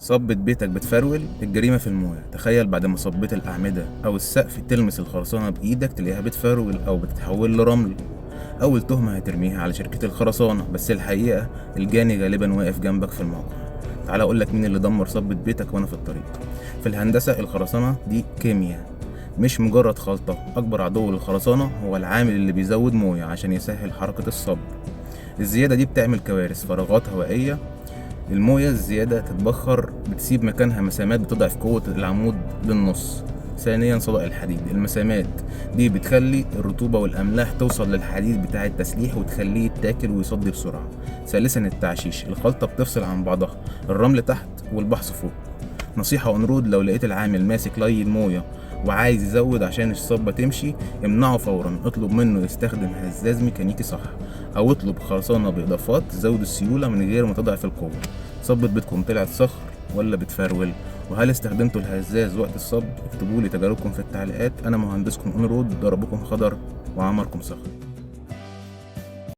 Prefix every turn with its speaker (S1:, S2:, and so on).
S1: صبة بيتك بتفرول، الجريمة في المويه. تخيل بعد ما صبيت الأعمدة أو السقف تلمس الخرسانة بإيدك تلاقيها بتفرول أو بتتحول لرمل. أول تهمة هترميها على شركة الخرسانة، بس الحقيقة الجاني غالبا واقف جنبك في الموقع. تعال أقولك مين اللي دمر صبة بيتك وأنا في الطريق. في الهندسة الخرسانة دي كيمياء، مش مجرد خلطة. أكبر عدو للخرسانة هو العامل اللي بيزود مويه عشان يسهل حركة الصب. الزيادة دي بتعمل كوارث، فراغات هوائية. المويه الزيادة تتبخر بتسيب مكانها مسامات بتضعف قوة العمود للنص. ثانيا صدأ الحديد، المسامات دي بتخلي الرطوبة والأملاح توصل للحديد بتاع التسليح وتخليه يتاكل ويصدي بسرعة. ثالثا التعشيش، الخلطة بتفصل عن بعضها، الرمل تحت والبحث فوق. نصيحة ونرود، لو لقيت العامل ماسك لي المويه وعايز يزود عشان الصبة تمشي، امنعه فورا. اطلب منه يستخدم هزاز ميكانيكي صح، او اطلب خرسانة باضافات تزود السيولة من غير ما تضعف القوة. صبة بيتكم طلعت صخر ولا بتفرول؟ وهل استخدمتوا الهزاز وقت الصب؟ اكتبوا لي تجاربكم في التعليقات. انا مهندسكم اونرود، ضربكم خضر وعمركم صخر.